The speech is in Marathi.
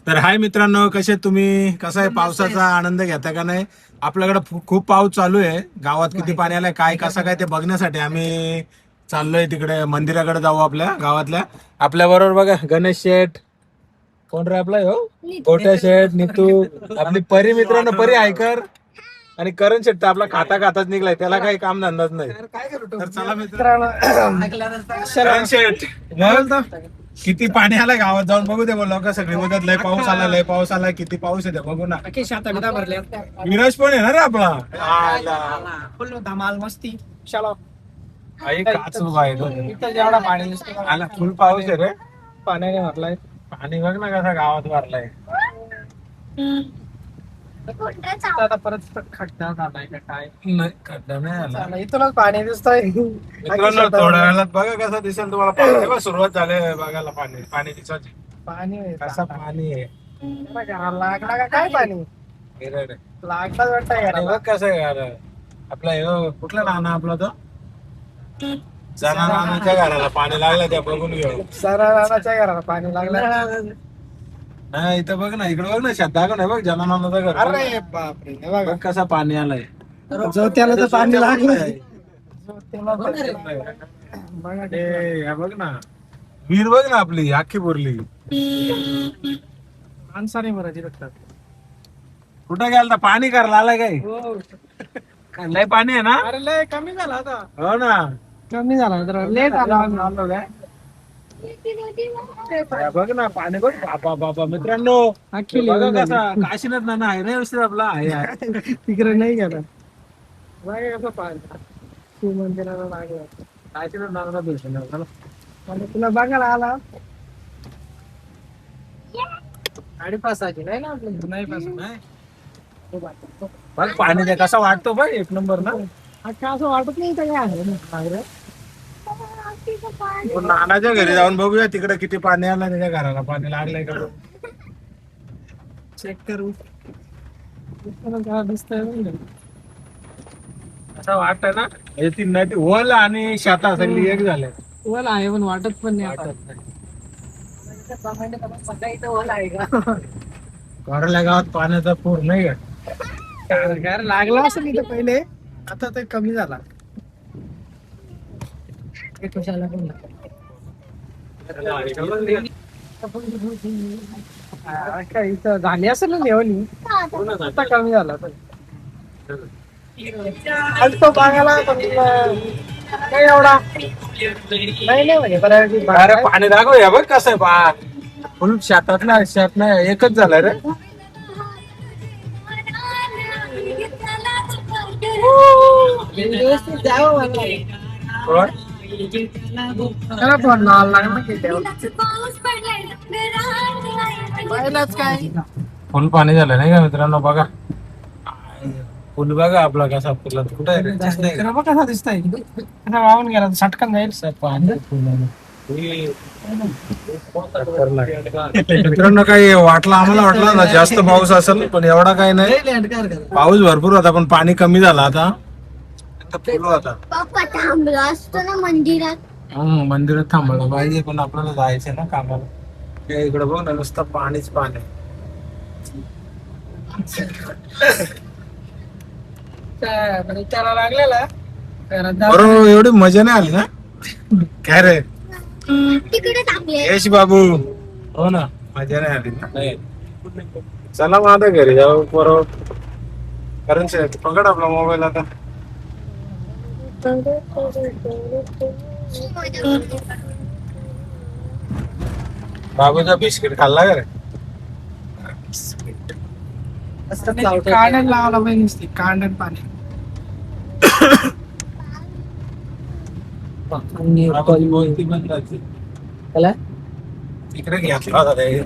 तर हाय मित्रांनो, कसे तुम्ही? कसा आहे? पावसाचा आनंद घेता का नाही? आपल्याकडे खूप पाऊस चालू आहे. गावात किती पाणी आलंय, काय कसं काय ते बघण्यासाठी आम्ही चाललोय तिकडे मंदिराकडे जाऊ आपल्या गावातल्या. आपल्या बरोबर बघा गणेश शेठ, कोण रे आपला हो, गोट्या शेठ, नितू, आपली परी मित्रांनो, परी आयकर आणि करण शेठ तर आपला खाता खाताच निघलाय, त्याला काही काम धंदाच नाही. तर चला मित्रांनो, करण शेठ किती पाणी आलं गावात, जाऊन बघू दे. लोक सगळी बोलतात लय पाऊस आला, लय पाऊस आला. किती पाऊस आहे ते बघू ना. विराज पण आहे ना रे आपला. फुल धमाल मस्ती. चलो आई काच उभा आहे तो. इथं जेवढा पाणी दिसतो आला फुल पाऊस आहे रे. पाण्याने भरलाय. पाणी बघ ना कसा गावात भरलाय. आता परत खड्डा झालाय का काय? नाही खड्डा नाही आला. चला, इथूनच पाणी दिसतंय. मित्रांनो थोड्या वेळात बघा कसं दिसेल तुम्हाला पाणी. तेव्हा सुरुवात झाली बघायला पाणी दिसायची. पाणी आहे. कसं पाणी आहे. घराला लागला का काय पाणी? हिरड. लागलाच वाटतंय आणि घराला. बघ कसं आहे घरा. आपला हे कुठला नाना आपला तो जना नानाच्या घराला पाणी लागलं, त्या बघून घेऊ. सरा रानाच्या घराला पाणी लागलं. नाही इथं बघ ना, इकडे बघ ना, श्रद्धा का नाही बघ जना नानाचं घर. अरे बापरे, हे बघा. बघ कसा पाणी आलाय. जो त्याला तर पाणी लागलंय. बघा ते, हे बघ ना विहीर बघ ना आपली अख्खी पुरली. माणसाने भरायची रक्तात. कुठं गेलता? पाणी करायला आलाय काय? काय लय पाणी आहे ना? अरे लय कमी झाला आता. हो ना. कमी झाला तर लेट आला आलो काय. हे बघ ना पाणी बघ. बाबा बाबा मित्रांनो, अख्खी हे बघा लेवल कसा काशीनाथ नाना आहे ना व्यवस्थित आपला आहे. तिकडे नाही गेला. बघा कसं पाणी शिवमंदिराला लागलं. काशीनाथ नाना भेटलं चला. आणि तुला बघायला आला. 5:30 नाही ना आपलं. नाही पासून नाही. बघ पाणी ते कसा वाटतो बघ, एक नंबर ना. अख्खा असं वाटत नाही काय आहे. नानाच्या घरी जाऊन बघूया तिकडे किती पाणी आलं, त्याच्या घराला पाणी लागलंय का चेक करू. दिसतंय असं वाटत ना. ती नदी ओल आणि शेता सगळी एक झाले. ओला आहे पण वाटत पण नाही आता. वाटत नाही. इथं ओला आहे का? घराला गावात पाण्याचा पूर नाही का. काय लागला असं इथं पहिले, आता ते कमी झाला. काय इथं झाली असेल ना लेवली, आता कमी झाला. आज तो बागाला पण नाही एवढा नाही म्हणजे बऱ्यापैकी अरे पाणी दाखवूया बघ कसं आहे पा. फुल शेतात ना, शेत नाही एकच झालं रे. कोण? त्याला फोन लावायला लागला की तेव्हा. पहिलाच काय फुल पाणी झालं नाही का मित्रांनो. बघा फुल बघा आपला कसा फुला कुठे आहे रे? दिसत नाही का? बघ कसा दिसतंय. कसा वाहून गेला सटकन जाईल. पाणी फुलानं. मित्रांनो काही वाटलं, आम्हाला वाटलं ना जास्त पाऊस असेल, पण एवढा काही नाही. पाऊस भरपूर होता पण पाणी कमी झाला. आता फुल होता. पप्पा थांबला असतो ना मंदिरात. मंदिरात थांबलं पाहिजे, पण आपल्याला जायचंय ना कामाला. हे इकडे बघ ना, नुसतं पाणीच पाणी. त्याला लागलेला बरोबर एवढी मजा नाही आली ना. काय रे तिकडे थांबले. यश बाबू? हो ना, मजा नाही आली ना. चला मग आता घरी जाऊ बरोबर. कारण पकड आपला मोबाईल आता. बाबूचा बिस्किट खाल्ला का रे? कांडण लावायला पाहिजे नुसती कांडण पाणी. बाबूची बोलती बंद झाली. त्याला तिकडे घेतला होता ते.